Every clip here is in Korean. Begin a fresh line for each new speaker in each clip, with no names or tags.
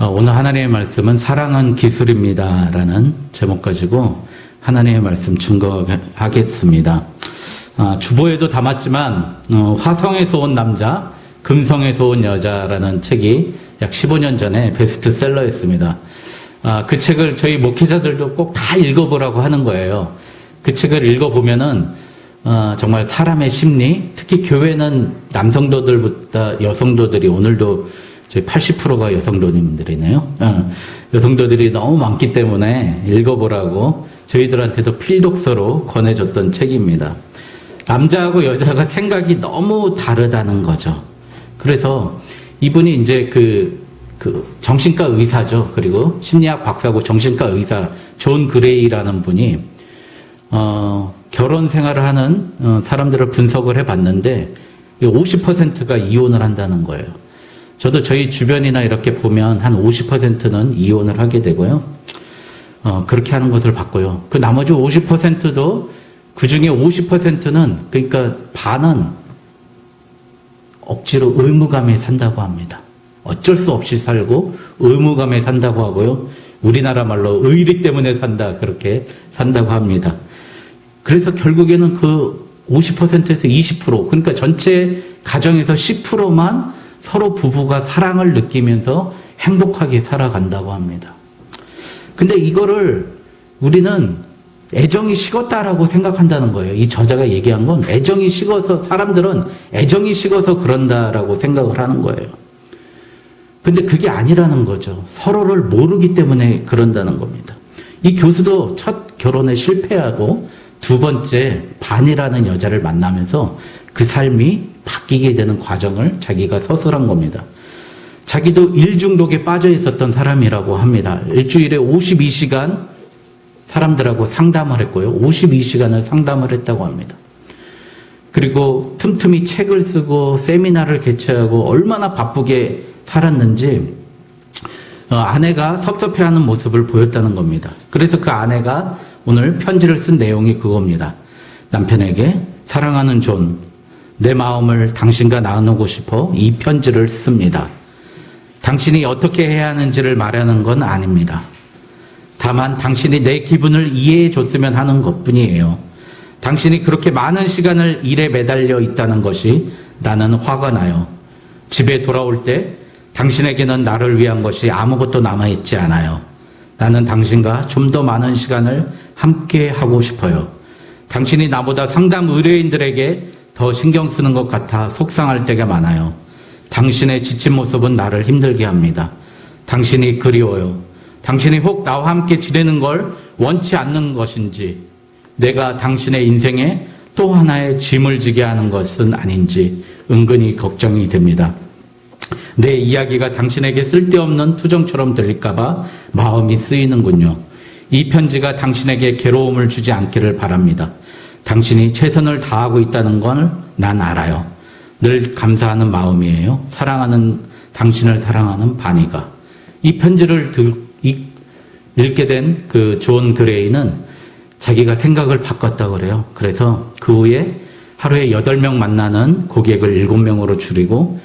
오늘 하나님의 말씀은 사랑은 기술입니다 라는 제목 가지고 하나님의 말씀 증거하겠습니다. 주보에도 담았지만 화성에서 온 남자, 금성에서 온 여자라는 책이 약 15년 전에 베스트셀러였습니다. 그 책을 저희 목회자들도 꼭 다 읽어보라고 하는 거예요. 그 책을 읽어보면은 정말 사람의 심리, 특히 교회는 남성도들보다 여성도들이 오늘도 저희 80%가 여성도님들이네요. 여성도들이 너무 많기 때문에 읽어보라고 저희들한테도 필독서로 권해줬던 책입니다. 남자하고 여자가 생각이 너무 다르다는 거죠. 그래서 이분이 이제 그 정신과 의사죠. 그리고 심리학 박사고 정신과 의사 존 그레이라는 분이 결혼 생활을 하는 사람들을 분석을 해봤는데 50%가 이혼을 한다는 거예요. 저도 저희 주변이나 이렇게 보면 한 50%는 이혼을 하게 되고요. 그렇게 하는 것을 봤고요. 그 나머지 50%도 그 중에 50%는 그러니까 반은 억지로 의무감에 산다고 합니다. 어쩔 수 없이 살고 의무감에 산다고 하고요. 우리나라 말로 의리 때문에 산다 그렇게 산다고 합니다. 그래서 결국에는 그 50%에서 20% 그러니까 전체 가정에서 10%만 서로 부부가 사랑을 느끼면서 행복하게 살아간다고 합니다. 근데 이거를 우리는 애정이 식었다라고 생각한다는 거예요. 이 저자가 얘기한 건 애정이 식어서 사람들은 애정이 식어서 그런다라고 생각을 하는 거예요. 근데 그게 아니라는 거죠. 서로를 모르기 때문에 그런다는 겁니다. 이 교수도 첫 결혼에 실패하고 두 번째 반이라는 여자를 만나면서 그 삶이 바뀌게 되는 과정을 자기가 서술한 겁니다. 자기도 일 중독에 빠져 있었던 사람이라고 합니다. 일주일에 52시간 사람들하고 상담을 했고요. 52시간을 상담을 했다고 합니다. 그리고 틈틈이 책을 쓰고 세미나를 개최하고 얼마나 바쁘게 살았는지 아내가 섭섭해하는 모습을 보였다는 겁니다. 그래서 그 아내가 오늘 편지를 쓴 내용이 그겁니다. 남편에게 사랑하는 존, 내 마음을 당신과 나누고 싶어 이 편지를 씁니다. 당신이 어떻게 해야 하는지를 말하는 건 아닙니다. 다만 당신이 내 기분을 이해해 줬으면 하는 것뿐이에요. 당신이 그렇게 많은 시간을 일에 매달려 있다는 것이 나는 화가 나요. 집에 돌아올 때 당신에게는 나를 위한 것이 아무것도 남아있지 않아요. 나는 당신과 좀 더 많은 시간을 함께 하고 싶어요. 당신이 나보다 상담 의뢰인들에게 더 신경 쓰는 것 같아 속상할 때가 많아요. 당신의 지친 모습은 나를 힘들게 합니다. 당신이 그리워요. 당신이 혹 나와 함께 지내는 걸 원치 않는 것인지, 내가 당신의 인생에 또 하나의 짐을 지게 하는 것은 아닌지 은근히 걱정이 됩니다. 내 이야기가 당신에게 쓸데없는 투정처럼 들릴까봐 마음이 쓰이는군요. 이 편지가 당신에게 괴로움을 주지 않기를 바랍니다. 당신이 최선을 다하고 있다는 걸 난 알아요. 늘 감사하는 마음이에요. 당신을 사랑하는 바니가. 이 편지를 읽게 된 그 존 그레이는 자기가 생각을 바꿨다고 그래요. 그래서 그 후에 하루에 8명 만나는 고객을 7명으로 줄이고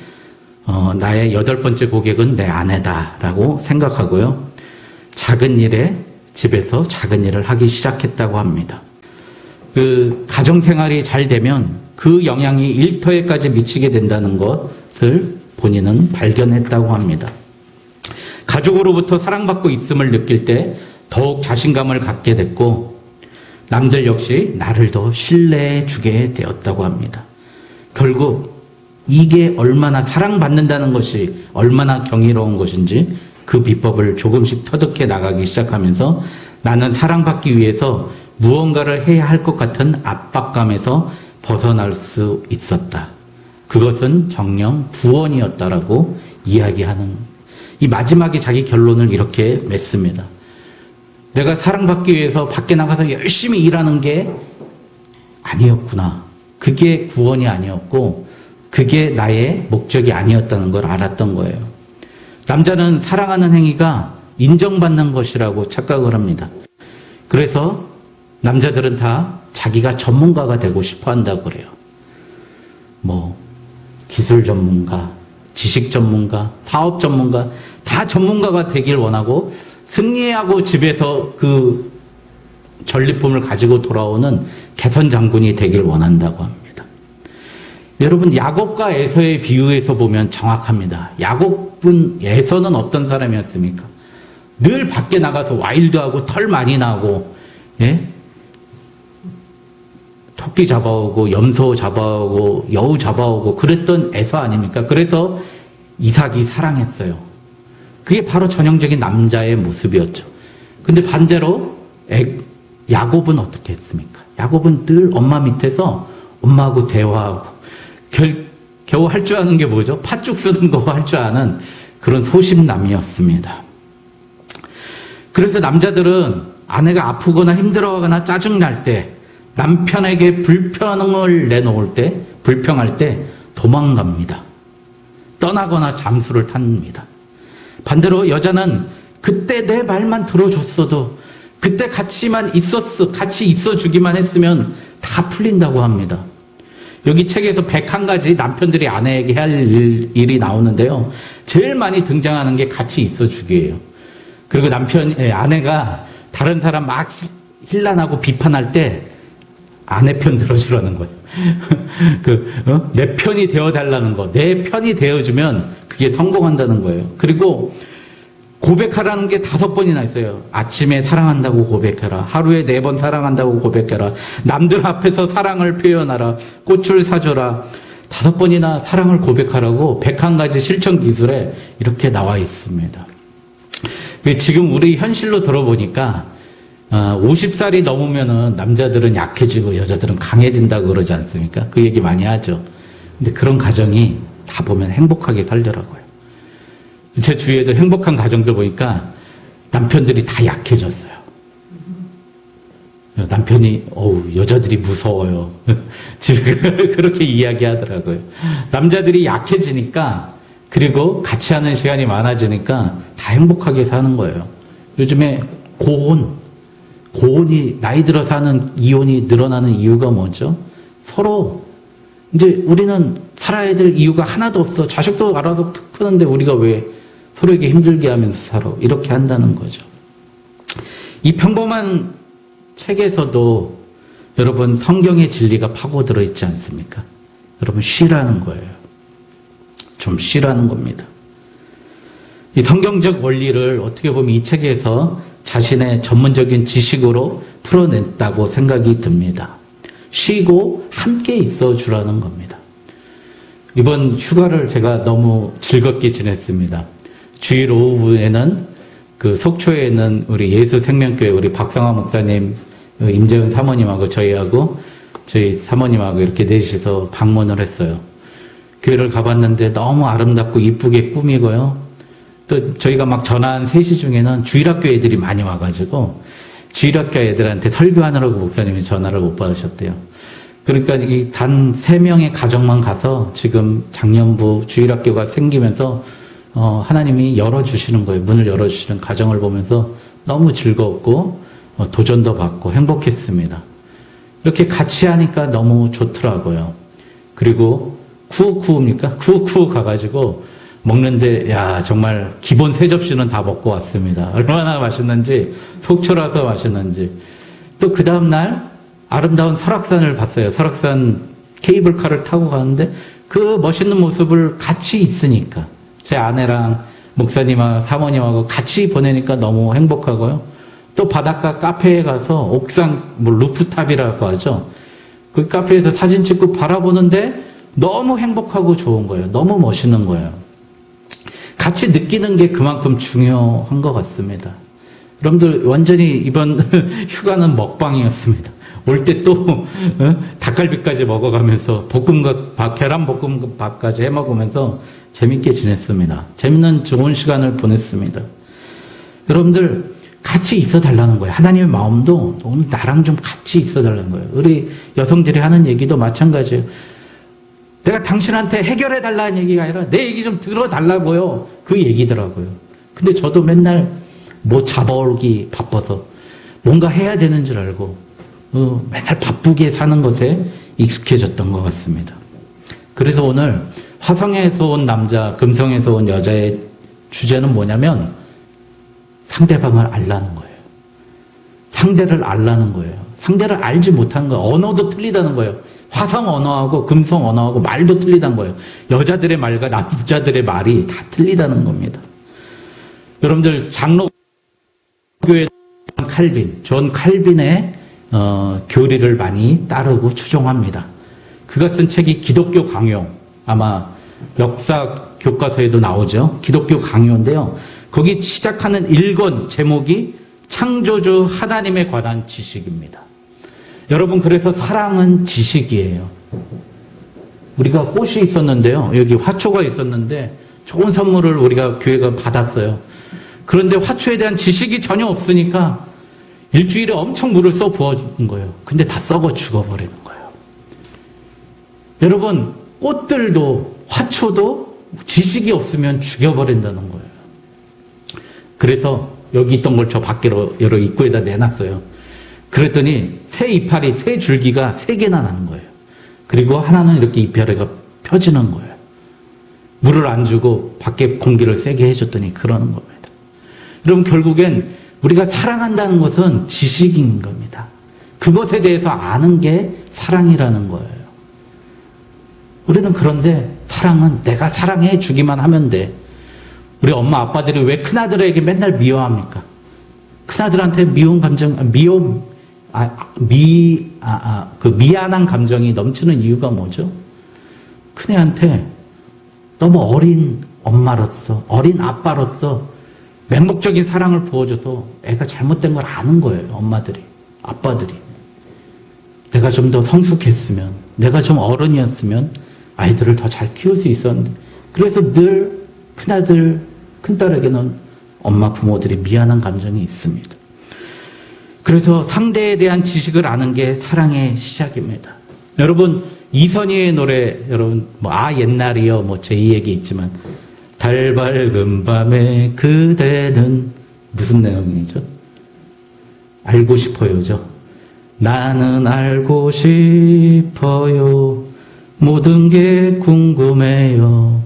나의 8번째 고객은 내 아내다라고 생각하고요. 작은 일에 집에서 작은 일을 하기 시작했다고 합니다. 그 가정생활이 잘 되면 그 영향이 일터에까지 미치게 된다는 것을 본인은 발견했다고 합니다. 가족으로부터 사랑받고 있음을 느낄 때 더욱 자신감을 갖게 됐고 남들 역시 나를 더 신뢰해 주게 되었다고 합니다. 결국 이게 얼마나 사랑받는다는 것이 얼마나 경이로운 것인지 그 비법을 조금씩 터득해 나가기 시작하면서 나는 사랑받기 위해서 무언가를 해야 할 것 같은 압박감에서 벗어날 수 있었다. 그것은 정녕 구원이었다라고 이야기하는 이 마지막에 자기 결론을 이렇게 맺습니다. 내가 사랑받기 위해서 밖에 나가서 열심히 일하는 게 아니었구나. 그게 구원이 아니었고 그게 나의 목적이 아니었다는 걸 알았던 거예요. 남자는 사랑하는 행위가 인정받는 것이라고 착각을 합니다. 그래서 남자들은 다 자기가 전문가가 되고 싶어 한다고 그래요. 기술 전문가, 지식 전문가, 사업 전문가 다 다 전문가가 되길 원하고 승리하고 집에서 그 전리품을 가지고 돌아오는 개선 장군이 되길 원한다고 합니다. 여러분, 야곱과 에서의 비유에서 보면 정확합니다. 야곱은, 에서는 어떤 사람이었습니까? 늘 밖에 나가서 와일드하고 털 많이 나고, 예? 토끼 잡아오고 염소 잡아오고 여우 잡아오고 그랬던 에서 아닙니까? 그래서 이삭이 사랑했어요. 그게 바로 전형적인 남자의 모습이었죠. 근데 반대로 야곱은 어떻게 했습니까? 야곱은 늘 엄마 밑에서 엄마하고 대화하고 겨우 할 줄 아는 게 뭐죠? 팥죽 쓰는 거 할 줄 아는 그런 소심남이었습니다. 그래서 남자들은 아내가 아프거나 힘들어하거나 짜증날 때, 남편에게 불평을 내놓을 때, 불평할 때 도망갑니다. 떠나거나 잠수를 탑니다. 반대로 여자는 그때 내 말만 들어줬어도, 그때 같이 있어주기만 했으면 다 풀린다고 합니다. 여기 책에서 101가지 남편들이 아내에게 할 일이 나오는데요. 제일 많이 등장하는 게 같이 있어주기예요. 그리고 아내가 다른 사람 막 힐난하고 비판할 때 아내 편 들어주라는 거예요. 내 편이 되어달라는 거. 내 편이 되어주면 그게 성공한다는 거예요. 그리고 고백하라는 게 5번이나 있어요. 아침에 사랑한다고 고백해라. 하루에 4번 사랑한다고 고백해라. 남들 앞에서 사랑을 표현하라. 꽃을 사줘라. 5번이나 사랑을 고백하라고 101가지 실천 기술에 이렇게 나와 있습니다. 지금 우리 현실로 들어보니까 50살이 넘으면은 남자들은 약해지고 여자들은 강해진다고 그러지 않습니까? 그 얘기 많이 하죠. 근데 그런 가정이 다 보면 행복하게 살더라고요. 제 주위에도 행복한 가정들 보니까 남편들이 다 약해졌어요. 남편이 여자들이 무서워요. 집에 그렇게 이야기하더라고요. 남자들이 약해지니까, 그리고 같이 하는 시간이 많아지니까 다 행복하게 사는 거예요. 요즘에 고혼이 나이 들어서 하는 이혼이 늘어나는 이유가 뭐죠? 서로 이제 우리는 살아야 될 이유가 하나도 없어. 자식도 알아서 크는데 우리가 왜 서로에게 힘들게 하면서 살아? 이렇게 한다는 거죠. 이 평범한 책에서도 여러분 성경의 진리가 파고들어 있지 않습니까? 여러분 쉬라는 거예요. 좀 쉬라는 겁니다. 이 성경적 원리를 어떻게 보면 이 책에서 자신의 전문적인 지식으로 풀어냈다고 생각이 듭니다. 쉬고 함께 있어 주라는 겁니다. 이번 휴가를 제가 너무 즐겁게 지냈습니다. 주일 오후에는 그 속초에 있는 우리 예수생명교회 우리 박성화 목사님, 임재은 사모님하고 저희 사모님하고 이렇게 넷이서 방문을 했어요. 교회를 가봤는데 너무 아름답고 이쁘게 꾸미고요. 또 저희가 막 전화한 3시 중에는 주일학교 애들이 많이 와가지고 주일학교 애들한테 설교하느라고 목사님이 전화를 못 받으셨대요. 그러니까 이 단 3명의 가정만 가서 지금 작년부 주일학교가 생기면서 하나님이 열어주시는 거예요. 문을 열어주시는 가정을 보면서 너무 즐거웠고 도전도 받고 행복했습니다. 이렇게 같이 하니까 너무 좋더라고요. 그리고 쿠우쿠우입니까? 쿠우쿠우 가가지고 먹는데 정말 기본 3접시는 다 먹고 왔습니다. 얼마나 맛있는지, 속초라서 맛있는지. 또 그 다음날 아름다운 설악산을 봤어요. 설악산 케이블카를 타고 가는데 그 멋있는 모습을 같이 있으니까 제 아내랑 목사님하고 사모님하고 같이 보내니까 너무 행복하고요. 또 바닷가 카페에 가서 옥상 루프탑이라고 하죠. 그 카페에서 사진 찍고 바라보는데 너무 행복하고 좋은 거예요. 너무 멋있는 거예요. 같이 느끼는 게 그만큼 중요한 것 같습니다. 여러분들 완전히 이번 휴가는 먹방이었습니다. 올 때 또 닭갈비까지 먹어가면서 계란볶음밥까지 해먹으면서 재밌게 지냈습니다. 재밌는 좋은 시간을 보냈습니다. 여러분들 같이 있어 달라는 거예요. 하나님의 마음도 오늘 나랑 좀 같이 있어 달라는 거예요. 우리 여성들이 하는 얘기도 마찬가지예요. 내가 당신한테 해결해 달라는 얘기가 아니라 내 얘기 좀 들어달라고요. 그 얘기더라고요. 근데 저도 맨날 잡아오기 바빠서 뭔가 해야 되는 줄 알고 맨날 바쁘게 사는 것에 익숙해졌던 것 같습니다. 그래서 오늘 화성에서 온 남자, 금성에서 온 여자의 주제는 뭐냐면 상대방을 알라는 거예요. 상대를 알라는 거예요. 상대를 알지 못하는 거예요. 언어도 틀리다는 거예요. 화성 언어하고 금성 언어하고 말도 틀리다는 거예요. 여자들의 말과 남자들의 말이 다 틀리다는 겁니다. 여러분들 장로교회 존 칼빈의 교리를 많이 따르고 추종합니다. 그가 쓴 책이 기독교 강요, 아마 역사 교과서에도 나오죠. 기독교 강요인데요. 거기 시작하는 1권 제목이 창조주 하나님에 관한 지식입니다. 여러분, 그래서 사랑은 지식이에요. 우리가 꽃이 있었는데요. 여기 화초가 있었는데 좋은 선물을 우리가 교회가 받았어요. 그런데 화초에 대한 지식이 전혀 없으니까 일주일에 엄청 물을 써 부어준 거예요. 근데 다 썩어 죽어버리는 거예요. 여러분, 꽃들도 화초도 지식이 없으면 죽여버린다는 거예요. 그래서 여기 있던 걸 저 밖으로 여러 입구에다 내놨어요. 그랬더니 새 이파리, 새 줄기가 3개나 나는 거예요. 그리고 하나는 이렇게 이파리가 펴지는 거예요. 물을 안 주고 밖에 공기를 세게 해줬더니 그러는 겁니다. 여러분, 결국엔 우리가 사랑한다는 것은 지식인 겁니다. 그것에 대해서 아는 게 사랑이라는 거예요. 우리는 그런데 사랑은 내가 사랑해 주기만 하면 돼. 우리 엄마 아빠들이 왜 큰아들에게 맨날 미워합니까? 큰아들한테 미운 감정, 그 미안한 감정이 넘치는 이유가 뭐죠? 큰애한테 너무 어린 엄마로서, 어린 아빠로서 맹목적인 사랑을 부어줘서 애가 잘못된 걸 아는 거예요. 엄마들이, 아빠들이. 내가 좀 더 성숙했으면, 내가 좀 어른이었으면 아이들을 더 잘 키울 수 있었는데, 그래서 늘 큰아들, 큰딸에게는 엄마 부모들이 미안한 감정이 있습니다. 그래서 상대에 대한 지식을 아는 게 사랑의 시작입니다. 여러분, 이선희의 노래, 여러분, 옛날이요, 제 얘기 있지만, 달 밝은 밤에 그대는 무슨 내용이죠? 알고 싶어요죠. 나는 알고 싶어요. 모든 게 궁금해요.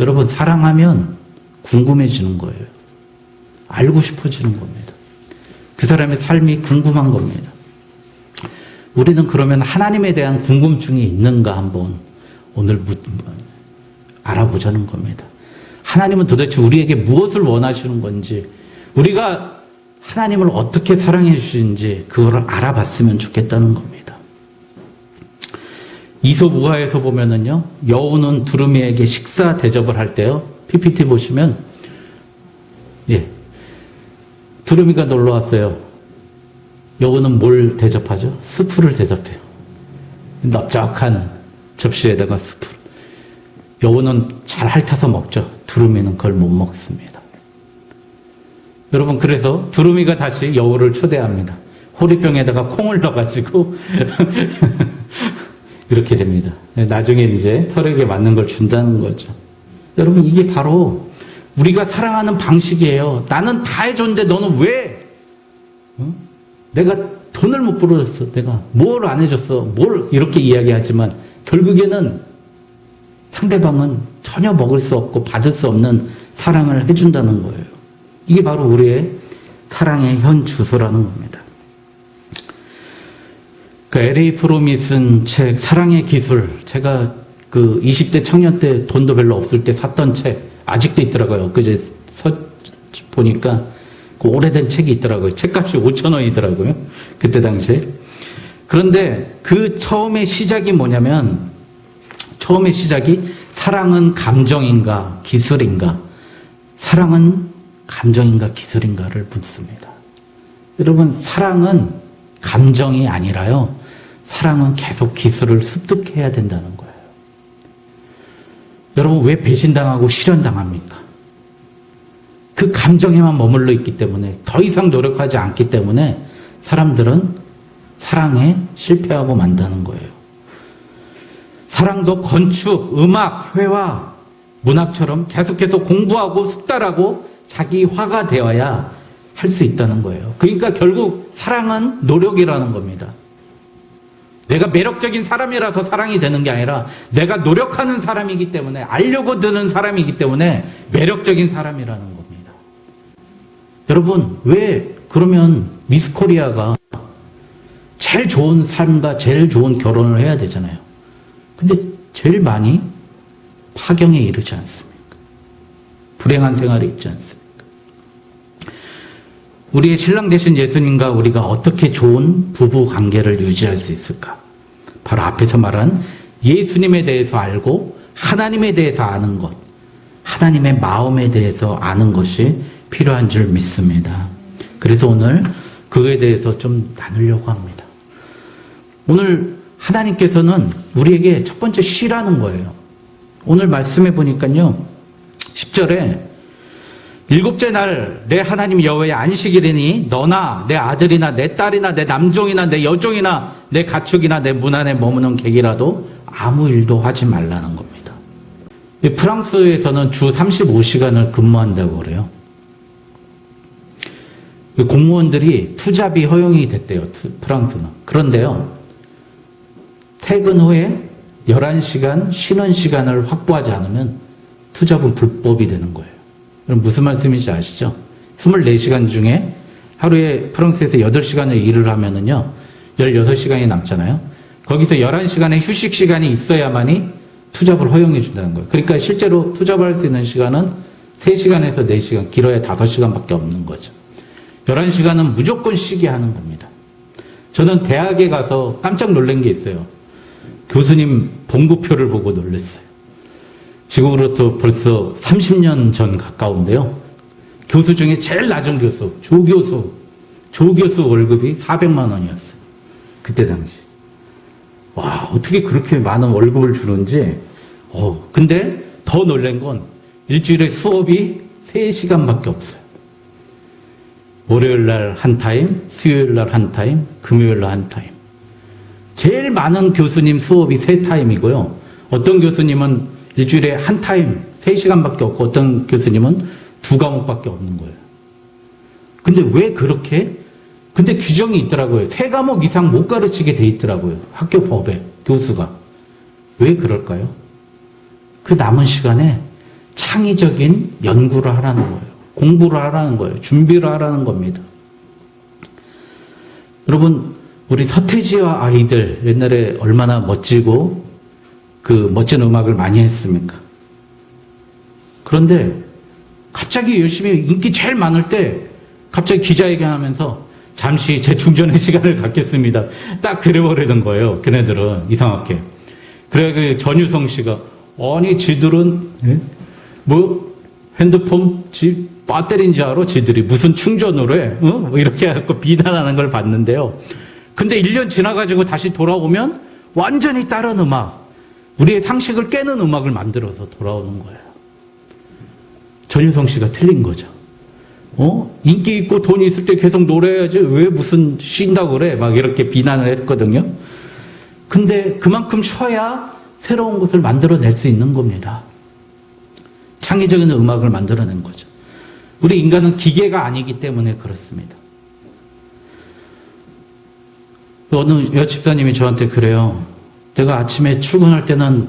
여러분, 사랑하면 궁금해지는 거예요. 알고 싶어지는 겁니다. 그 사람의 삶이 궁금한 겁니다. 우리는 그러면 하나님에 대한 궁금증이 있는가 한번 오늘 알아보자는 겁니다. 하나님은 도대체 우리에게 무엇을 원하시는 건지, 우리가 하나님을 어떻게 사랑해 주시는지 그거를 알아봤으면 좋겠다는 겁니다. 이솝우화에서 보면은요, 여우는 두루미에게 식사 대접을 할 때요, PPT 보시면, 두루미가 놀러 왔어요. 여우는 뭘 대접하죠? 스프를 대접해요. 넓적한 접시에다가 스프. 여우는 잘 핥아서 먹죠. 두루미는 그걸 못 먹습니다. 여러분, 그래서 두루미가 다시 여우를 초대합니다. 호리병에다가 콩을 넣어가지고 이렇게 됩니다. 나중에 이제 털에게 맞는 걸 준다는 거죠. 여러분, 이게 바로 우리가 사랑하는 방식이에요. 나는 다 해줬는데 너는 왜? 내가 돈을 못 벌어줬어. 내가 뭘 안 해줬어. 뭘 이렇게 이야기하지만 결국에는 상대방은 전혀 먹을 수 없고 받을 수 없는 사랑을 해준다는 거예요. 이게 바로 우리의 사랑의 현 주소라는 겁니다. 그 L.A. 프롬이 쓴 책 사랑의 기술, 제가 그 20대 청년 때 돈도 별로 없을 때 샀던 책 아직도 있더라고요. 그제 보니까 그 오래된 책이 있더라고요. 책값이 5,000원이더라고요. 그때 당시에. 그런데 그 처음의 시작이 뭐냐면, 처음의 시작이 사랑은 감정인가 기술인가, 사랑은 감정인가 기술인가를 묻습니다. 여러분, 사랑은 감정이 아니라요, 사랑은 계속 기술을 습득해야 된다는 거예요. 여러분, 왜 배신당하고 실현당합니까? 그 감정에만 머물러 있기 때문에, 더 이상 노력하지 않기 때문에 사람들은 사랑에 실패하고 만다는 거예요. 사랑도 건축, 음악, 회화, 문학처럼 계속해서 공부하고 숙달하고 자기 화가 되어야 할 수 있다는 거예요. 그러니까 결국 사랑은 노력이라는 겁니다. 내가 매력적인 사람이라서 사랑이 되는 게 아니라 내가 노력하는 사람이기 때문에, 알려고 드는 사람이기 때문에 매력적인 사람이라는 겁니다. 여러분, 왜 그러면 미스 코리아가 제일 좋은 삶과 제일 좋은 결혼을 해야 되잖아요. 근데 제일 많이 파경에 이르지 않습니까? 불행한 생활이 있지 않습니까? 우리의 신랑 되신 예수님과 우리가 어떻게 좋은 부부 관계를 유지할 수 있을까? 바로 앞에서 말한 예수님에 대해서 알고 하나님에 대해서 아는 것, 하나님의 마음에 대해서 아는 것이 필요한 줄 믿습니다. 그래서 오늘 그에 대해서 좀 나누려고 합니다. 오늘 하나님께서는 우리에게 첫 번째 쉬라는 거예요. 오늘 말씀해 보니까요, 10절에 일곱째 날 내 하나님 여호와의 안식일이니 너나 내 아들이나 내 딸이나 내 남종이나 내 여종이나 내 가축이나 내 문 안에 머무는 객이라도 아무 일도 하지 말라는 겁니다. 프랑스에서는 주 35시간을 근무한다고 그래요. 공무원들이 투잡이 허용이 됐대요, 프랑스는. 그런데요, 퇴근 후에 11시간 쉬는 시간을 확보하지 않으면 투잡은 불법이 되는 거예요. 그럼 무슨 말씀인지 아시죠? 24시간 중에 하루에 프랑스에서 8시간을 일을 하면은요, 16시간이 남잖아요. 거기서 11시간의 휴식 시간이 있어야만이 투잡을 허용해 준다는 거예요. 그러니까 실제로 투잡을 할 수 있는 시간은 3시간에서 4시간, 길어야 5시간밖에 없는 거죠. 11시간은 무조건 쉬게 하는 겁니다. 저는 대학에 가서 깜짝 놀란 게 있어요. 교수님 봉구표를 보고 놀랐어요. 지금으로부터 벌써 30년 전 가까운데요. 교수 중에 제일 낮은 교수, 조교수 월급이 400만 원이었어요. 그때 당시. 와, 어떻게 그렇게 많은 월급을 주는지. 근데 더 놀란 건 일주일에 수업이 3시간밖에 없어요. 월요일 날 한 타임, 수요일 날 한 타임, 금요일 날 한 타임. 제일 많은 교수님 수업이 3타임이고요. 어떤 교수님은 일주일에 한 타임, 3시간밖에 없고 어떤 교수님은 2과목밖에 없는 거예요. 근데 왜 그렇게? 근데 규정이 있더라고요. 3과목 이상 못 가르치게 돼 있더라고요. 학교 법에, 교수가. 왜 그럴까요? 그 남은 시간에 창의적인 연구를 하라는 거예요. 공부를 하라는 거예요. 준비를 하라는 겁니다. 여러분, 우리 서태지와 아이들 옛날에 얼마나 멋지고 그 멋진 음악을 많이 했습니까? 그런데 갑자기 열심히 인기 제일 많을 때 갑자기 기자회견하면서 잠시 재충전의 시간을 갖겠습니다. 딱 그래버리는 거예요. 걔네들은 이상하게. 그래 그 전유성 씨가 아니 지들은 뭐 핸드폰 배터리인 줄 알아? 지들이 무슨 충전으로 해? 뭐 이렇게 해갖고 비난하는 걸 봤는데요. 근데 1년 지나가지고 다시 돌아오면 완전히 다른 음악, 우리의 상식을 깨는 음악을 만들어서 돌아오는 거예요. 전유성 씨가 틀린 거죠. 인기 있고 돈이 있을 때 계속 노래해야지 왜 무슨 쉰다고 그래? 막 이렇게 비난을 했거든요. 근데 그만큼 쉬어야 새로운 것을 만들어낼 수 있는 겁니다. 창의적인 음악을 만들어낸 거죠. 우리 인간은 기계가 아니기 때문에 그렇습니다. 어느 여집사님이 저한테 그래요. 내가 아침에 출근할 때는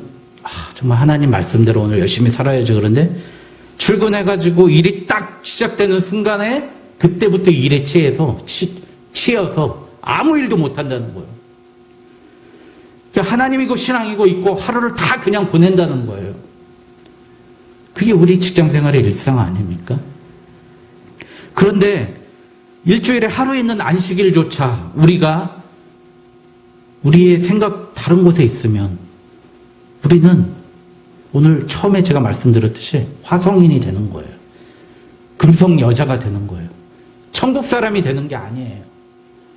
정말 하나님 말씀대로 오늘 열심히 살아야지 그런데 출근해가지고 일이 딱 시작되는 순간에 그때부터 일에 치여서 아무 일도 못한다는 거예요. 그러니까 하나님이고 신앙이고 있고 하루를 다 그냥 보낸다는 거예요. 그게 우리 직장생활의 일상 아닙니까? 그런데 일주일에 하루 있는 안식일조차 우리가 우리의 생각 다른 곳에 있으면 우리는 오늘 처음에 제가 말씀드렸듯이 화성인이 되는 거예요. 금성 여자가 되는 거예요. 천국 사람이 되는 게 아니에요.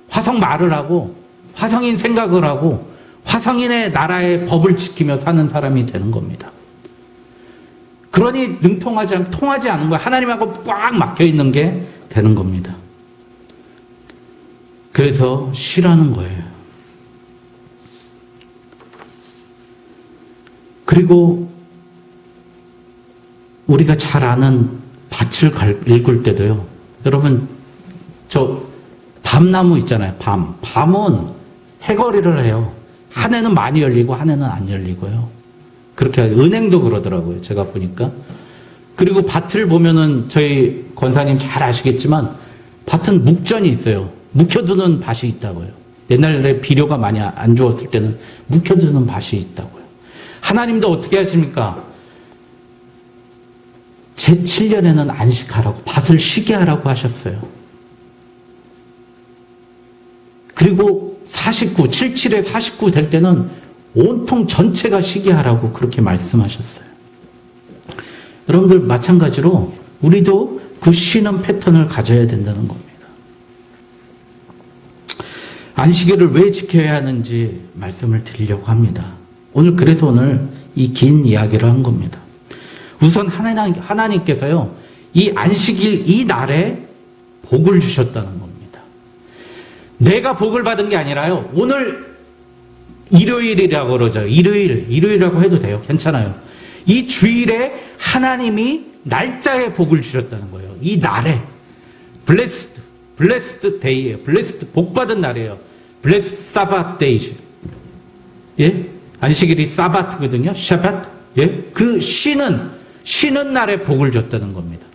화성 말을 하고 화성인 생각을 하고 화성인의 나라의 법을 지키며 사는 사람이 되는 겁니다. 그러니 통하지 않은 거예요. 하나님하고 꽉 막혀 있는 게 되는 겁니다. 그래서 쉬라는 거예요. 그리고 우리가 잘 아는 밭을 읽을 때도요. 여러분, 저 밤나무 있잖아요. 밤은 해거리를 해요. 한 해는 많이 열리고 한 해는 안 열리고요. 그렇게 은행도 그러더라고요. 제가 보니까. 그리고 밭을 보면은 저희 권사님 잘 아시겠지만 밭은 묵전이 있어요. 묵혀두는 밭이 있다고요. 옛날에 비료가 많이 안 좋았을 때는 묵혀두는 밭이 있다고요. 하나님도 어떻게 하십니까? 제7년에는 안식하라고, 밭을 쉬게 하라고 하셨어요. 그리고 77에 49 될 때는 온통 전체가 쉬게 하라고 그렇게 말씀하셨어요. 여러분들 마찬가지로 우리도 그 쉬는 패턴을 가져야 된다는 겁니다. 안식일을 왜 지켜야 하는지 말씀을 드리려고 합니다. 그래서 오늘 이 긴 이야기를 한 겁니다. 우선 하나님께서요, 이 안식일 이 날에 복을 주셨다는 겁니다. 내가 복을 받은 게 아니라요, 오늘 일요일이라고 그러죠. 일요일이라고 해도 돼요. 괜찮아요. 이 주일에 하나님이 날짜에 복을 주셨다는 거예요. 이 날에. blessed day예요. blessed, 복 받은 날이에요. blessed Sabbath days. 예? 안식일이 사바트거든요. 샤바트. 예? 그 쉬는 날에 복을 줬다는 겁니다.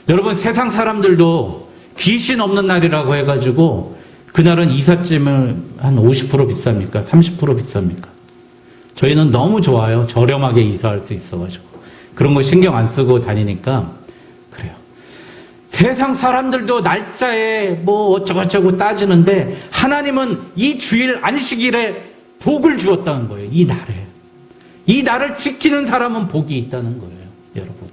여러분, 세상 사람들도 귀신 없는 날이라고 해가지고 그날은 이삿짐을 한 50% 비쌉니까? 30% 비쌉니까? 저희는 너무 좋아요. 저렴하게 이사할 수 있어가지고. 그런 거 신경 안 쓰고 다니니까 그래요. 세상 사람들도 날짜에 뭐 어쩌고저쩌고 따지는데 하나님은 이 주일 안식일에 복을 주었다는 거예요. 이 날에. 이 날을 지키는 사람은 복이 있다는 거예요. 여러분.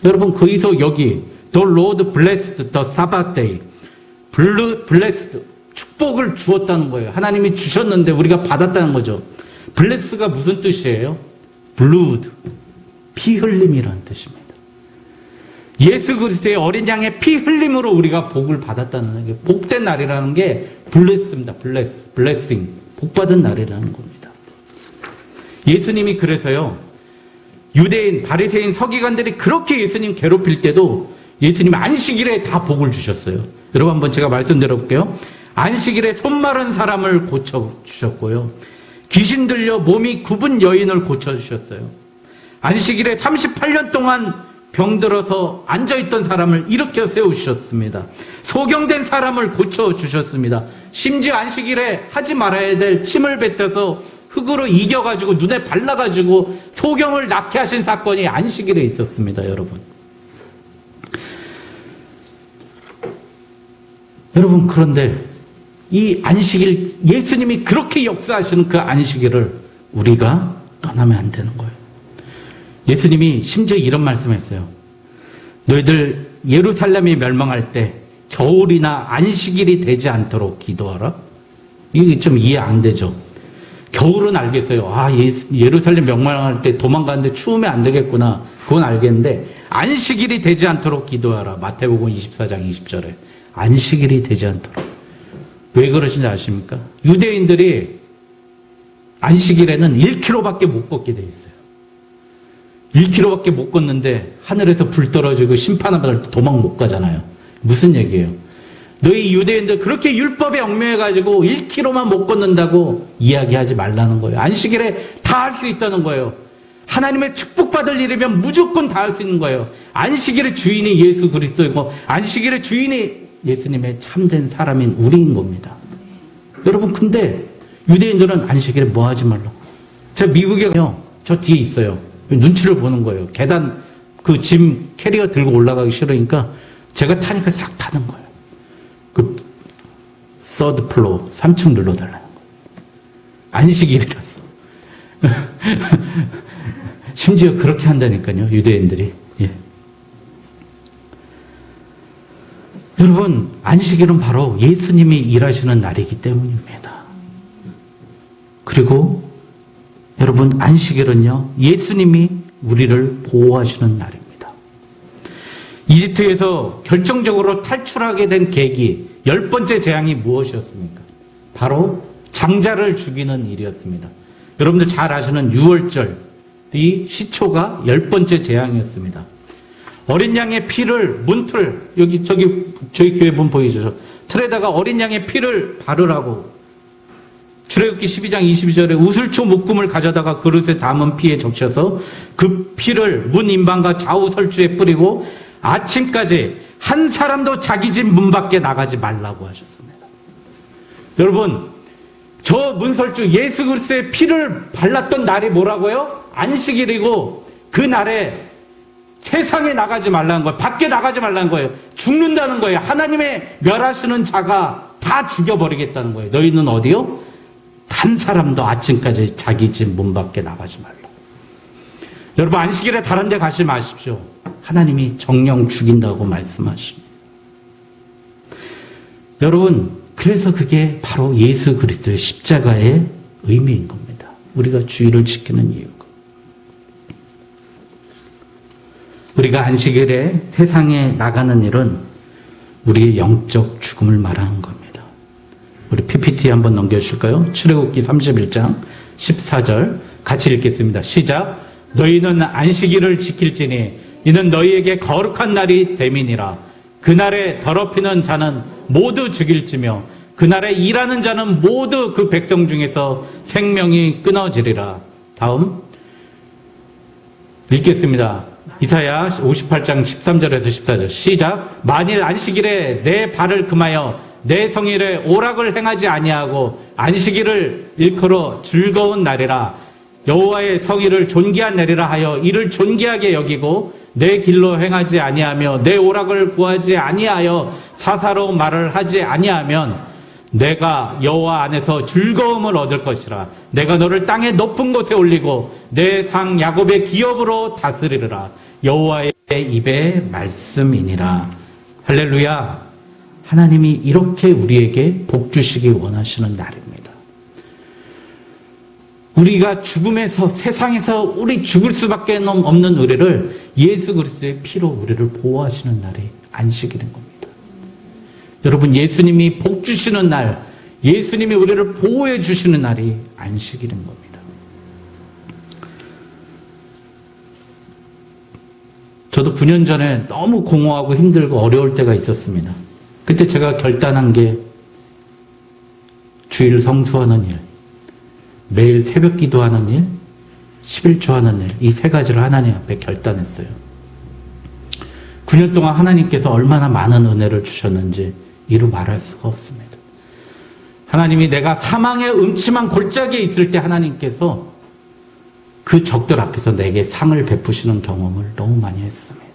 여러분, 거기서 여기 The Lord blessed the Sabbath day. blessed. 축복을 주었다는 거예요. 하나님이 주셨는데 우리가 받았다는 거죠. bless가 무슨 뜻이에요? blood. 피 흘림이라는 뜻입니다. 예수 그리스도의 어린 양의 피 흘림으로 우리가 복을 받았다는 게, 복된 날이라는 게 bless입니다. blessing. 복 받은 날이라는 겁니다. 예수님이 그래서요, 유대인, 바리새인, 서기관들이 그렇게 예수님 괴롭힐 때도 예수님 안식일에 다 복을 주셨어요. 여러분, 한번 제가 말씀드려볼게요. 안식일에 손 마른 사람을 고쳐주셨고요. 귀신 들려 몸이 굽은 여인을 고쳐주셨어요. 안식일에 38년 동안 병들어서 앉아있던 사람을 일으켜 세우셨습니다. 소경된 사람을 고쳐주셨습니다. 심지어 안식일에 하지 말아야 될 침을 뱉어서 흙으로 이겨가지고 눈에 발라가지고 소경을 낫게 하신 사건이 안식일에 있었습니다. 여러분, 그런데 이 안식일, 예수님이 그렇게 역사하시는 그 안식일을 우리가 떠나면 안 되는 거예요. 예수님이 심지어 이런 말씀했어요. 너희들 예루살렘이 멸망할 때 겨울이나 안식일이 되지 않도록 기도하라. 이게 좀 이해 안 되죠. 겨울은 알겠어요. 예루살렘 멸망할 때 도망가는데 추우면 안 되겠구나. 그건 알겠는데 안식일이 되지 않도록 기도하라. 마태복음 24장 20절에 안식일이 되지 않도록. 왜 그러신지 아십니까? 유대인들이 안식일에는 1km밖에 못 걷게 돼 있어요. 1km밖에 못 걷는데 하늘에서 불 떨어지고 심판받을 때 도망 못 가잖아요. 무슨 얘기예요? 너희 유대인들 그렇게 율법에 얽매여가지고 1km만 못 걷는다고 이야기하지 말라는 거예요. 안식일에 다 할 수 있다는 거예요. 하나님의 축복받을 일이면 무조건 다 할 수 있는 거예요. 안식일의 주인이 예수 그리스도이고 안식일의 주인이 예수님의 참된 사람인 우리인 겁니다. 여러분, 근데 유대인들은 안식일에 뭐 하지 말라고. 제가 미국에요, 저 뒤에 있어요. 눈치를 보는 거예요. 계단 그 짐 캐리어 들고 올라가기 싫으니까 제가 타니까 싹 타는 거예요. 그 서드 플로어 3층 눌러달라는 거예요. 안식일이라서. 심지어 그렇게 한다니까요, 유대인들이. 예. 여러분, 안식일은 바로 예수님이 일하시는 날이기 때문입니다. 그리고 여러분, 안식일은요, 예수님이 우리를 보호하시는 날입니다. 이집트에서 결정적으로 탈출하게 된 계기, 10번째 재앙이 무엇이었습니까? 바로 장자를 죽이는 일이었습니다. 여러분들 잘 아시는 유월절이 시초가 10번째 재앙이었습니다. 어린 양의 피를 문틀, 저희 교회 문 보이시죠? 틀에다가 어린 양의 피를 바르라고. 출애굽기 12장 22절에 우슬초 묶음을 가져다가 그릇에 담은 피에 적셔서 그 피를 문 인방과 좌우 설주에 뿌리고 아침까지 한 사람도 자기 집 문 밖에 나가지 말라고 하셨습니다. 여러분, 저 문설주 예수 그리스도의 피를 발랐던 날이 뭐라고요? 안식일이고 그 날에 세상에 나가지 말라는 거예요. 밖에 나가지 말라는 거예요. 죽는다는 거예요. 하나님의 멸하시는 자가 다 죽여버리겠다는 거예요. 너희는 어디요? 한 사람도 아침까지 자기 집 문 밖에 나가지 말라. 여러분, 안식일에 다른 데 가지 마십시오. 하나님이 정령 죽인다고 말씀하십니다. 여러분, 그래서 그게 바로 예수 그리스도의 십자가의 의미인 겁니다. 우리가 주일을 지키는 이유가. 우리가 안식일에 세상에 나가는 일은 우리의 영적 죽음을 말하는 겁니다. 우리 PPT 한번 넘겨주실까요? 출애굽기 31장 14절 같이 읽겠습니다. 시작. 너희는 안식일을 지킬지니 이는 너희에게 거룩한 날이 됨이니라. 그날에 더럽히는 자는 모두 죽일지며 그날에 일하는 자는 모두 그 백성 중에서 생명이 끊어지리라. 다음 읽겠습니다. 이사야 58장 13절에서 14절 시작. 만일 안식일에 내 발을 금하여 내 성일에 오락을 행하지 아니하고 안식일을 일컬어 즐거운 날이라 여호와의 성일을 존귀한 날이라 하여 이를 존귀하게 여기고 내 길로 행하지 아니하며 내 오락을 구하지 아니하여 사사로운 말을 하지 아니하면 내가 여호와 안에서 즐거움을 얻을 것이라. 내가 너를 땅의 높은 곳에 올리고 내 상 야곱의 기업으로 다스리리라. 여호와의 입의 말씀이니라. 할렐루야. 하나님이 이렇게 우리에게 복 주시기 원하시는 날입니다. 우리가 죽음에서 세상에서 우리 죽을 수밖에 없는 우리를 예수 그리스도의 피로 우리를 보호하시는 날이 안식일인 겁니다. 여러분, 예수님이 복 주시는 날, 예수님이 우리를 보호해 주시는 날이 안식일인 겁니다. 저도 9년 전에 너무 공허하고 힘들고 어려울 때가 있었습니다. 그때 제가 결단한 게 주일 성수하는 일, 매일 새벽 기도하는 일, 11조 하는 일, 이 세 가지를 하나님 앞에 결단했어요. 9년 동안 하나님께서 얼마나 많은 은혜를 주셨는지 이루 말할 수가 없습니다. 하나님이 내가 사망의 음침한 골짜기에 있을 때 하나님께서 그 적들 앞에서 내게 상을 베푸시는 경험을 너무 많이 했습니다.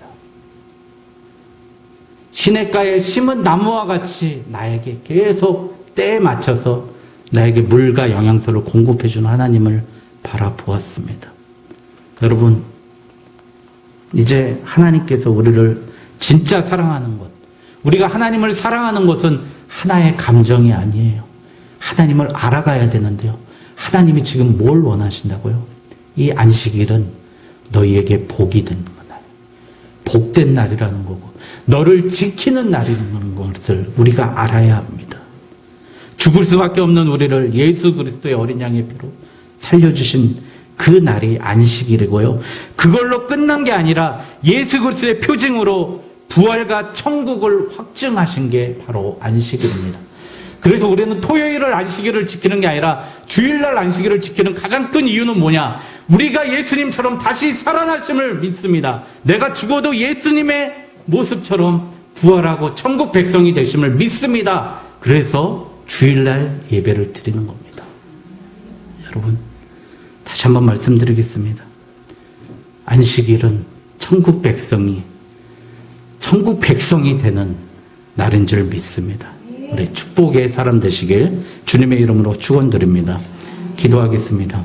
시냇가에 심은 나무와 같이 나에게 계속 때에 맞춰서 나에게 물과 영양소를 공급해주는 하나님을 바라보았습니다. 여러분, 이제 하나님께서 우리를 진짜 사랑하는 것, 우리가 하나님을 사랑하는 것은 하나의 감정이 아니에요. 하나님을 알아가야 되는데요. 하나님이 지금 뭘 원하신다고요? 이 안식일은 너희에게 복이 되는 날, 복된 날이라는 거고 너를 지키는 날이라는 것을 우리가 알아야 합니다. 죽을 수밖에 없는 우리를 예수 그리스도의 어린 양의 피로 살려주신 그 날이 안식일이고요. 그걸로 끝난 게 아니라 예수 그리스도의 표징으로 부활과 천국을 확증하신 게 바로 안식일입니다. 그래서 우리는 토요일을 안식일을 지키는 게 아니라 주일날 안식일을 지키는 가장 큰 이유는 뭐냐? 우리가 예수님처럼 다시 살아나심을 믿습니다. 내가 죽어도 예수님의 모습처럼 부활하고 천국 백성이 되심을 믿습니다. 그래서 주일날 예배를 드리는 겁니다. 여러분, 다시 한번 말씀드리겠습니다. 안식일은 천국 백성이 되는 날인 줄 믿습니다. 우리 축복의 사람 되시길 주님의 이름으로 축원드립니다. 기도하겠습니다.